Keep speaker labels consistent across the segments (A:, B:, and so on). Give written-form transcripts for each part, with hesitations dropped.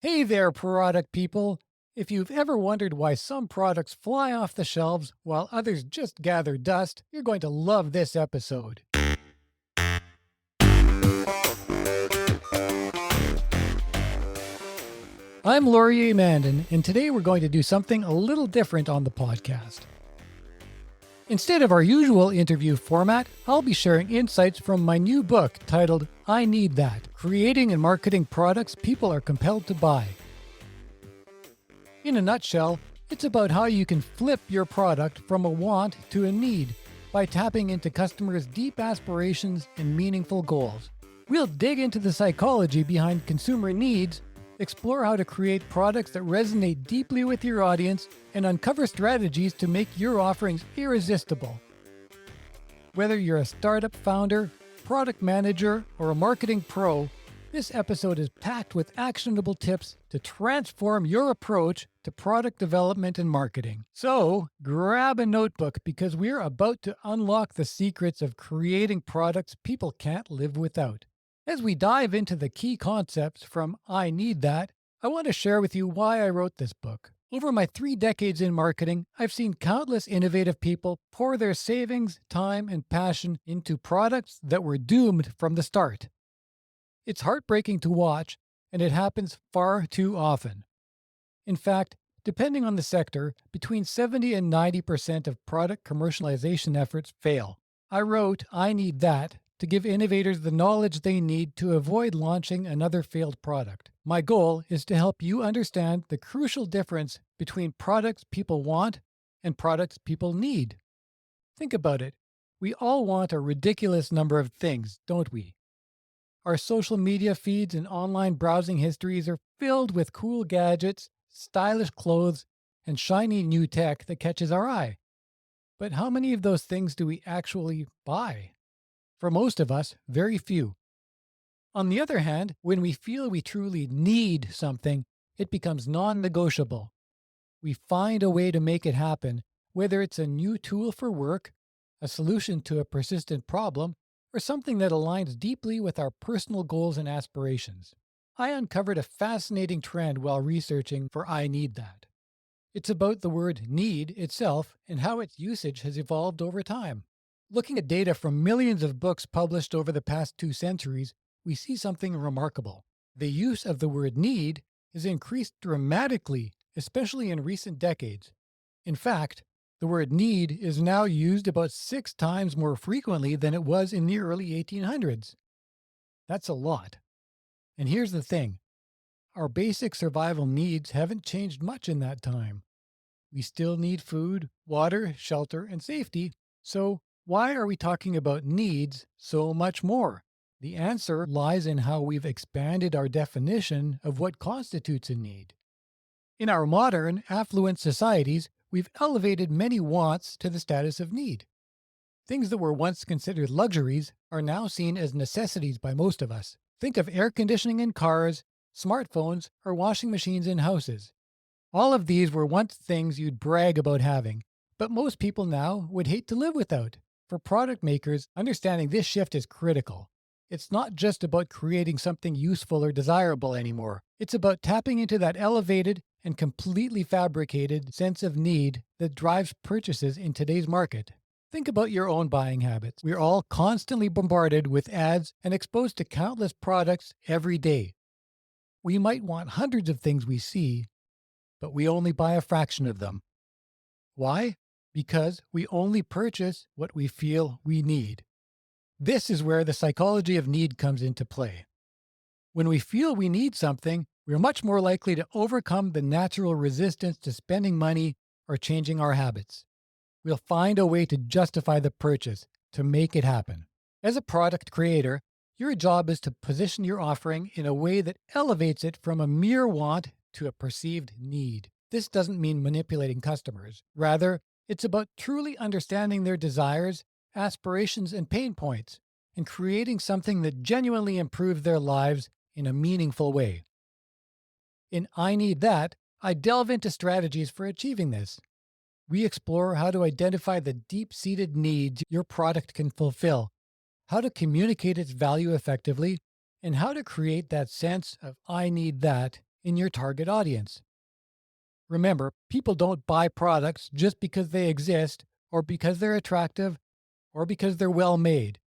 A: Hey there, product people. If you've ever wondered why some products fly off the shelves while others just gather dust, you're going to love this episode. I'm Laurier Mandin, and today we're going to do something a little different on the podcast. Instead of our usual interview format, I'll be sharing insights from my new book titled I Need That: Creating and Marketing Products People Are Compelled to Buy. In a nutshell, it's about how you can flip your product from a want to a need by tapping into customers' deep aspirations and meaningful goals. We'll dig into the psychology behind consumer needs, explore how to create products that resonate deeply with your audience, and uncover strategies to make your offerings irresistible. Whether you're a startup founder, product manager, or a marketing pro, this episode is packed with actionable tips to transform your approach to product development and marketing. So, grab a notebook because we're about to unlock the secrets of creating products people can't live without. As we dive into the key concepts from I Need That, I want to share with you why I wrote this book. Over my 3 decades in marketing, I've seen countless innovative people pour their savings, time, and passion into products that were doomed from the start. It's heartbreaking to watch, and it happens far too often. In fact, depending on the sector, between 70 and 90% of product commercialization efforts fail. I wrote I Need That to give innovators the knowledge they need to avoid launching another failed product. My goal is to help you understand the crucial difference between products people want and products people need. Think about it. We all want a ridiculous number of things, don't we? Our social media feeds and online browsing histories are filled with cool gadgets, stylish clothes, and shiny new tech that catches our eye. But how many of those things do we actually buy? For most of us, very few. On the other hand, when we feel we truly need something, it becomes non-negotiable. We find a way to make it happen, whether it's a new tool for work, a solution to a persistent problem, or something that aligns deeply with our personal goals and aspirations. I uncovered a fascinating trend while researching for I Need That. It's about the word need itself and how its usage has evolved over time. Looking at data from millions of books published over the past 2 centuries, we see something remarkable. The use of the word need has increased dramatically, especially in recent decades. In fact, the word need is now used about 6 times more frequently than it was in the early 1800s. That's a lot. And here's the thing. Our basic survival needs haven't changed much in that time. We still need food, water, shelter, and safety. So why are we talking about needs so much more? The answer lies in how we've expanded our definition of what constitutes a need. In our modern, affluent societies, we've elevated many wants to the status of need. Things that were once considered luxuries are now seen as necessities by most of us. Think of air conditioning in cars, smartphones, or washing machines in houses. All of these were once things you'd brag about having, but most people now would hate to live without. For product makers, understanding this shift is critical. It's not just about creating something useful or desirable anymore. It's about tapping into that elevated and completely fabricated sense of need that drives purchases in today's market. Think about your own buying habits. We're all constantly bombarded with ads and exposed to countless products every day. We might want hundreds of things we see, but we only buy a fraction of them. Why? Because we only purchase what we feel we need. This is where the psychology of need comes into play. When we feel we need something, we're much more likely to overcome the natural resistance to spending money or changing our habits. We'll find a way to justify the purchase, to make it happen. As a product creator, your job is to position your offering in a way that elevates it from a mere want to a perceived need. This doesn't mean manipulating customers. Rather, it's about truly understanding their desires, aspirations, and pain points, and creating something that genuinely improves their lives in a meaningful way. In I Need That, I delve into strategies for achieving this. We explore how to identify the deep-seated needs your product can fulfill, how to communicate its value effectively, and how to create that sense of I need that in your target audience. Remember, people don't buy products just because they exist, or because they're attractive, or because they're well made.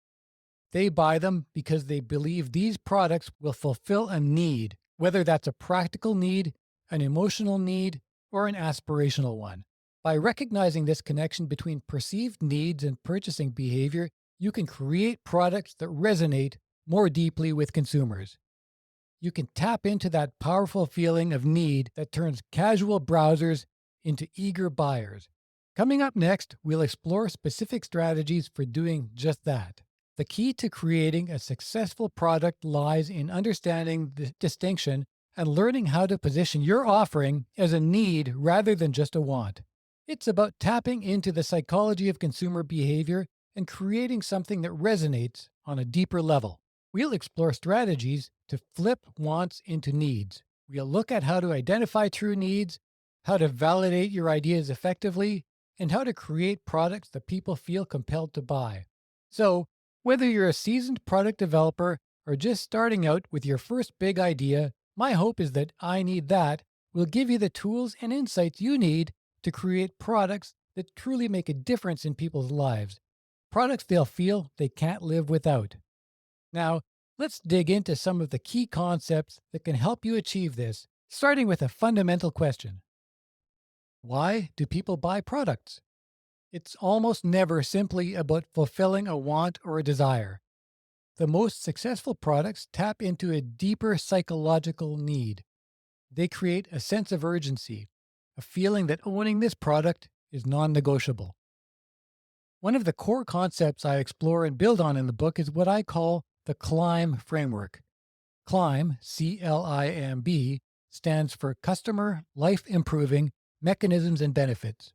A: They buy them because they believe these products will fulfill a need, whether that's a practical need, an emotional need, or an aspirational one. By recognizing this connection between perceived needs and purchasing behavior, you can create products that resonate more deeply with consumers. You can tap into that powerful feeling of need that turns casual browsers into eager buyers. Coming up next, we'll explore specific strategies for doing just that. The key to creating a successful product lies in understanding the distinction and learning how to position your offering as a need rather than just a want. It's about tapping into the psychology of consumer behavior and creating something that resonates on a deeper level. We'll explore strategies to flip wants into needs. We'll look at how to identify true needs, how to validate your ideas effectively, and how to create products that people feel compelled to buy. So, whether you're a seasoned product developer or just starting out with your first big idea, my hope is that I Need That will give you the tools and insights you need to create products that truly make a difference in people's lives. Products they'll feel they can't live without. Now, let's dig into some of the key concepts that can help you achieve this, starting with a fundamental question. Why do people buy products? It's almost never simply about fulfilling a want or a desire. The most successful products tap into a deeper psychological need. They create a sense of urgency, a feeling that owning this product is non-negotiable. One of the core concepts I explore and build on in the book is what I call the CLIMB framework. CLIMB, C-L-I-M-B, stands for Customer Life Improving Mechanisms and Benefits.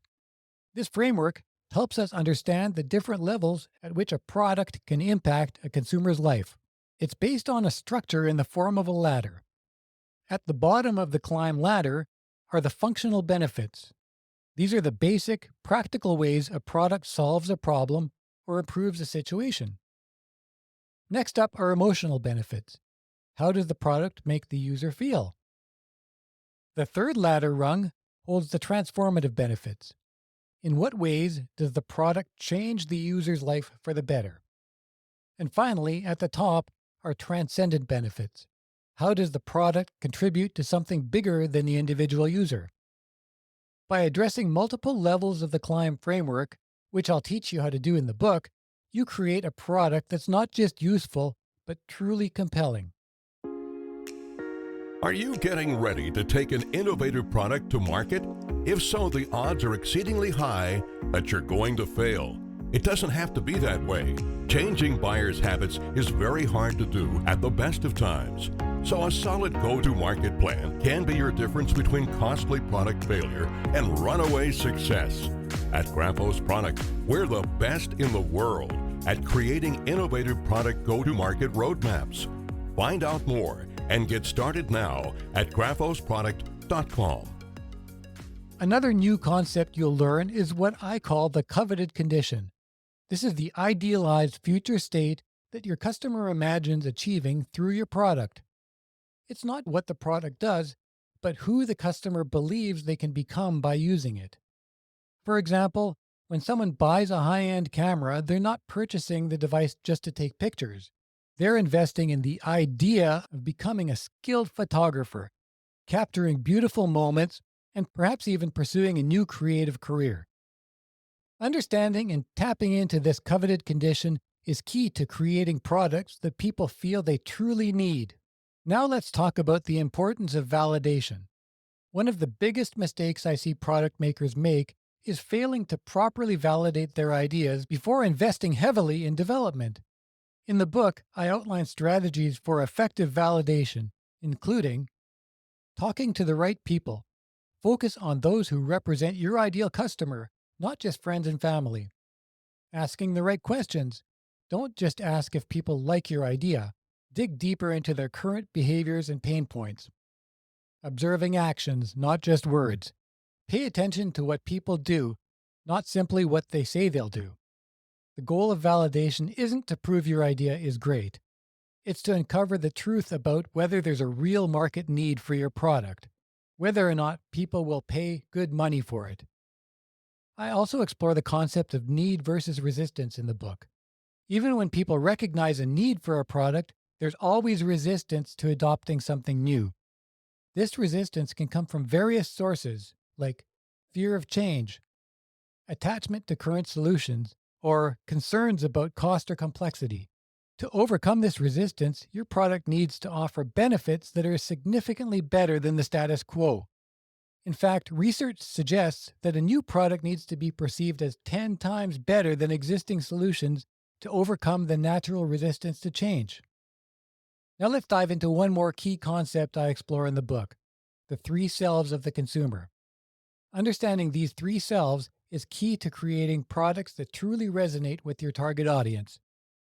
A: This framework helps us understand the different levels at which a product can impact a consumer's life. It's based on a structure in the form of a ladder. At the bottom of the CLIMB ladder are the functional benefits. These are the basic, practical ways a product solves a problem or improves a situation. Next up are emotional benefits. How does the product make the user feel? The third ladder rung holds the transformative benefits. In what ways does the product change the user's life for the better? And finally, at the top are transcendent benefits. How does the product contribute to something bigger than the individual user? By addressing multiple levels of the CLIMB framework, which I'll teach you how to do in the book, you create a product that's not just useful, but truly compelling.
B: Are you getting ready to take an innovative product to market? If so, the odds are exceedingly high that you're going to fail. It doesn't have to be that way. Changing buyers' habits is very hard to do at the best of times. So a solid go-to-market plan can be your difference between costly product failure and runaway success. At Graphos Product, we're the best in the world at creating innovative product go-to-market roadmaps. Find out more and get started now at graphosproduct.com.
A: Another new concept you'll learn is what I call the coveted condition. This is the idealized future state that your customer imagines achieving through your product. It's not what the product does, but who the customer believes they can become by using it. For example, when someone buys a high-end camera, they're not purchasing the device just to take pictures. They're investing in the idea of becoming a skilled photographer, capturing beautiful moments, and perhaps even pursuing a new creative career. Understanding and tapping into this coveted condition is key to creating products that people feel they truly need. Now let's talk about the importance of validation. One of the biggest mistakes I see product makers make is failing to properly validate their ideas before investing heavily in development. In the book, I outline strategies for effective validation, including talking to the right people. Focus on those who represent your ideal customer, not just friends and family. Asking the right questions. Don't just ask if people like your idea. Dig deeper into their current behaviors and pain points. Observing actions, not just words. Pay attention to what people do, not simply what they say they'll do. The goal of validation isn't to prove your idea is great. It's to uncover the truth about whether there's a real market need for your product, whether or not people will pay good money for it. I also explore the concept of need versus resistance in the book. Even when people recognize a need for a product, there's always resistance to adopting something new. This resistance can come from various sources, like fear of change, attachment to current solutions, or concerns about cost or complexity. To overcome this resistance, your product needs to offer benefits that are significantly better than the status quo. In fact, research suggests that a new product needs to be perceived as 10 times better than existing solutions to overcome the natural resistance to change. Now let's dive into one more key concept I explore in the book: the three selves of the consumer. Understanding these three selves is key to creating products that truly resonate with your target audience.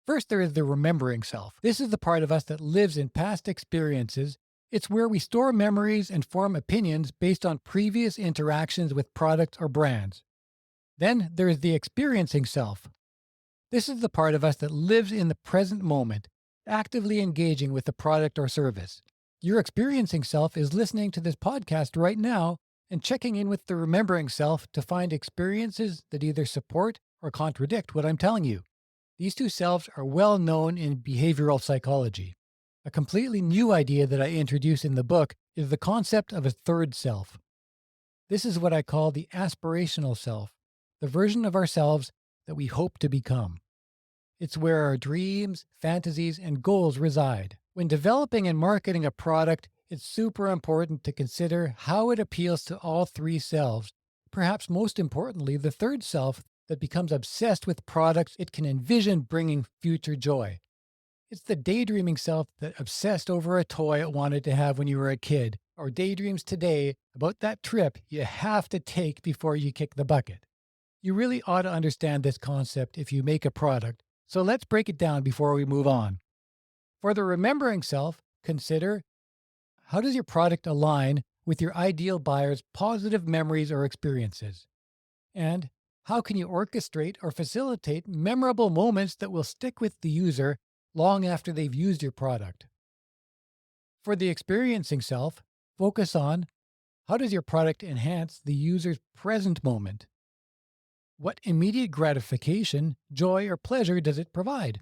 A: First, there is the remembering self. This is the part of us that lives in past experiences. It's where we store memories and form opinions based on previous interactions with products or brands. Then there is the experiencing self. This is the part of us that lives in the present moment, actively engaging with the product or service. Your experiencing self is listening to this podcast right now and checking in with the remembering self to find experiences that either support or contradict what I'm telling you. These two selves are well known in behavioral psychology. A completely new idea that I introduce in the book is the concept of a third self. This is what I call the aspirational self, the version of ourselves that we hope to become. It's where our dreams, fantasies, and goals reside. When developing and marketing a product, it's super important to consider how it appeals to all three selves, perhaps most importantly, the third self that becomes obsessed with products it can envision bringing future joy. It's the daydreaming self that obsessed over a toy it wanted to have when you were a kid, or daydreams today about that trip you have to take before you kick the bucket. You really ought to understand this concept if you make a product, so let's break it down before we move on. For the remembering self, consider: how does your product align with your ideal buyer's positive memories or experiences? And how can you orchestrate or facilitate memorable moments that will stick with the user long after they've used your product? For the experiencing self, focus on: how does your product enhance the user's present moment? What immediate gratification, joy, or pleasure does it provide?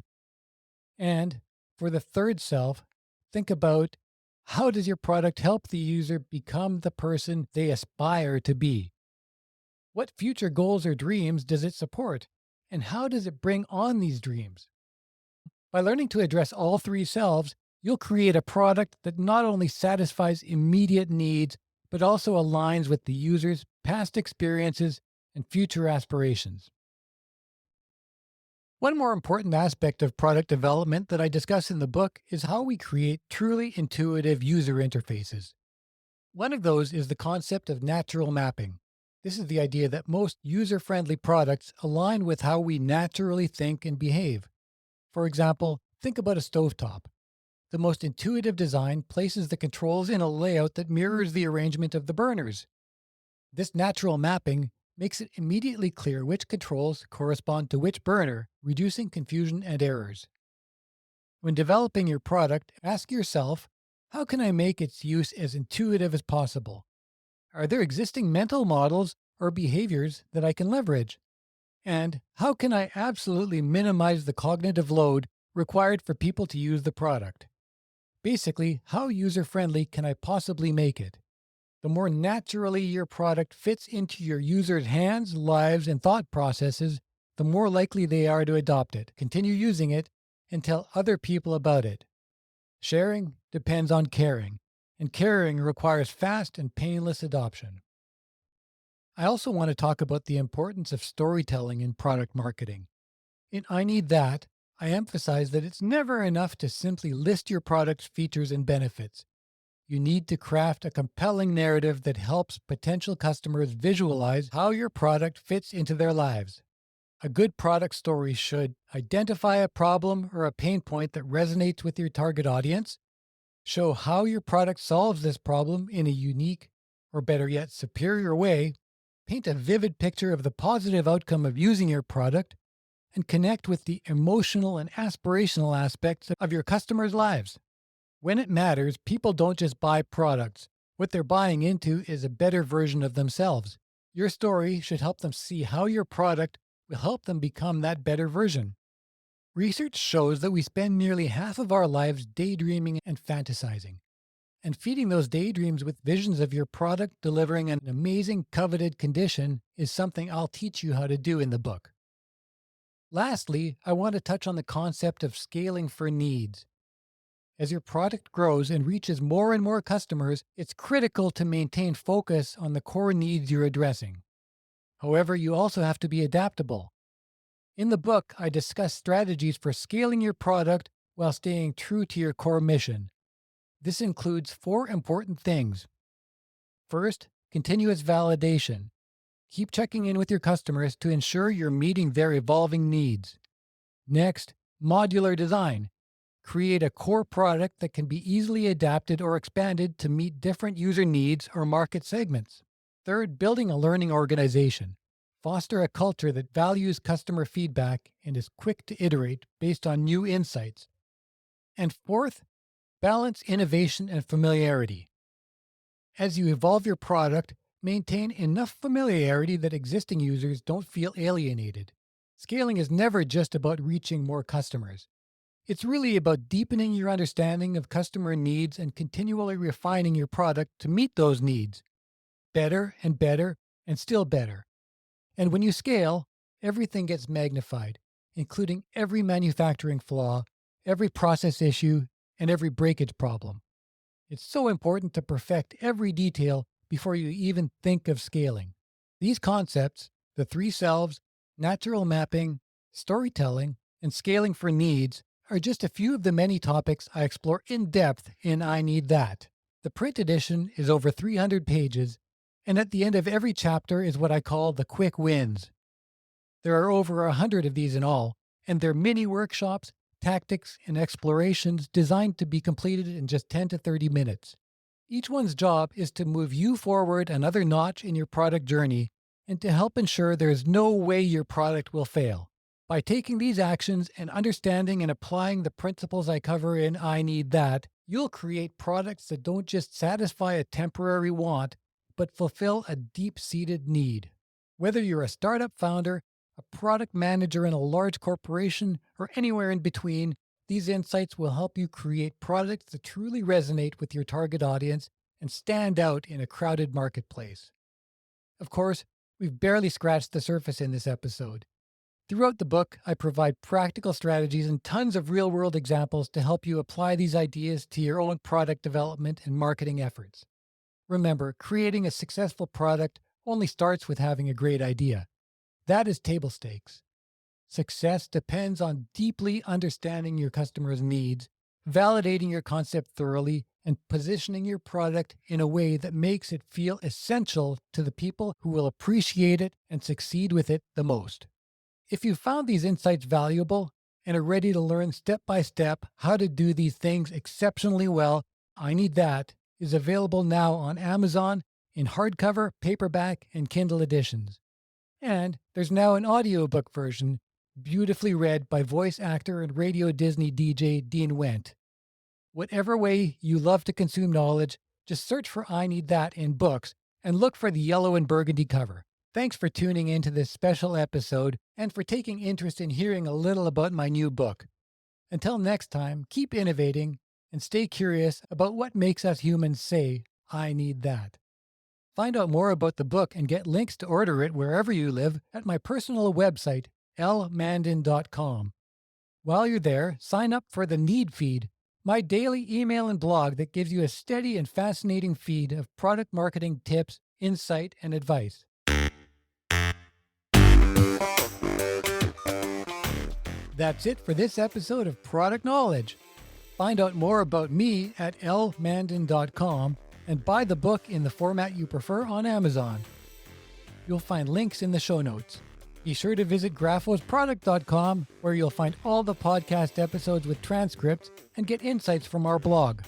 A: And for the third self, think about: how does your product help the user become the person they aspire to be? What future goals or dreams does it support? And how does it bring on these dreams? By learning to address all three selves, you'll create a product that not only satisfies immediate needs, but also aligns with the user's past experiences and future aspirations. One more important aspect of product development that I discuss in the book is how we create truly intuitive user interfaces. One of those is the concept of natural mapping. This is the idea that most user-friendly products align with how we naturally think and behave. For example, think about a stovetop. The most intuitive design places the controls in a layout that mirrors the arrangement of the burners. This natural mapping makes it immediately clear which controls correspond to which burner, reducing confusion and errors. When developing your product, ask yourself: how can I make its use as intuitive as possible? Are there existing mental models or behaviors that I can leverage? And how can I absolutely minimize the cognitive load required for people to use the product? Basically, how user-friendly can I possibly make it? The more naturally your product fits into your users' hands, lives, and thought processes, the more likely they are to adopt it, continue using it, and tell other people about it. Sharing depends on caring, and caring requires fast and painless adoption. I also want to talk about the importance of storytelling in product marketing. In I Need That, I emphasize that it's never enough to simply list your product's features and benefits. You need to craft a compelling narrative that helps potential customers visualize how your product fits into their lives. A good product story should identify a problem or a pain point that resonates with your target audience, show how your product solves this problem in a unique, or better yet, superior way, paint a vivid picture of the positive outcome of using your product, and connect with the emotional and aspirational aspects of your customers' lives. When it matters, people don't just buy products. What they're buying into is a better version of themselves. Your story should help them see how your product will help them become that better version. Research shows that we spend nearly half of our lives daydreaming and fantasizing. And feeding those daydreams with visions of your product delivering an amazing coveted condition is something I'll teach you how to do in the book. Lastly, I want to touch on the concept of scaling for needs. As your product grows and reaches more and more customers, it's critical to maintain focus on the core needs you're addressing. However, you also have to be adaptable. In the book, I discuss strategies for scaling your product while staying true to your core mission. This includes 4 important things. First, continuous validation. Keep checking in with your customers to ensure you're meeting their evolving needs. Next, modular design. Create a core product that can be easily adapted or expanded to meet different user needs or market segments. Third, building a learning organization. Foster a culture that values customer feedback and is quick to iterate based on new insights. And fourth, balance innovation and familiarity. As you evolve your product, maintain enough familiarity that existing users don't feel alienated. Scaling is never just about reaching more customers. It's really about deepening your understanding of customer needs and continually refining your product to meet those needs. Better and still better. And when you scale, everything gets magnified, including every manufacturing flaw, every process issue, and every breakage problem. It's so important to perfect every detail before you even think of scaling. These concepts, the 3 selves, natural mapping, storytelling, and scaling for needs, are just a few of the many topics I explore in depth in I Need That. The print edition is over 300 pages, and at the end of every chapter is what I call the quick wins. There are over 100 of these in all, and they're mini workshops, tactics, and explorations designed to be completed in just 10 to 30 minutes. Each one's job is to move you forward another notch in your product journey and to help ensure there's no way your product will fail. By taking these actions and understanding and applying the principles I cover in I Need That, you'll create products that don't just satisfy a temporary want, but fulfill a deep-seated need. Whether you're a startup founder, a product manager in a large corporation, or anywhere in between, these insights will help you create products that truly resonate with your target audience and stand out in a crowded marketplace. Of course, we've barely scratched the surface in this episode. Throughout the book, I provide practical strategies and tons of real-world examples to help you apply these ideas to your own product development and marketing efforts. Remember, creating a successful product only starts with having a great idea. That is table stakes. Success depends on deeply understanding your customers' needs, validating your concept thoroughly, and positioning your product in a way that makes it feel essential to the people who will appreciate it and succeed with it the most. If you found these insights valuable and are ready to learn step by step how to do these things exceptionally well, I Need That is available now on Amazon in hardcover, paperback, and Kindle editions. And there's now an audiobook version, beautifully read by voice actor and Radio Disney DJ Dean Wendt. Whatever way you love to consume knowledge, just search for I Need That in books and look for the yellow and burgundy cover. Thanks for tuning in to this special episode and for taking interest in hearing a little about my new book. Until next time, keep innovating and stay curious about what makes us humans say, I need that. Find out more about the book and get links to order it wherever you live at my personal website, lmandin.com. While you're there, sign up for the Need Feed, my daily email and blog that gives you a steady and fascinating feed of product marketing tips, insight, and advice. That's it for this episode of Product Knowledge. Find out more about me at lmandin.com and buy the book in the format you prefer on Amazon. You'll find links in the show notes. Be sure to visit graphosproduct.com, where you'll find all the podcast episodes with transcripts and get insights from our blog.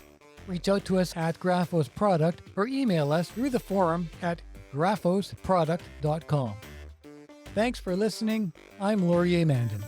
A: Reach out to us at graphosproduct or email us through the forum at graphosproduct.com. Thanks for listening. I'm Laurier Mandin.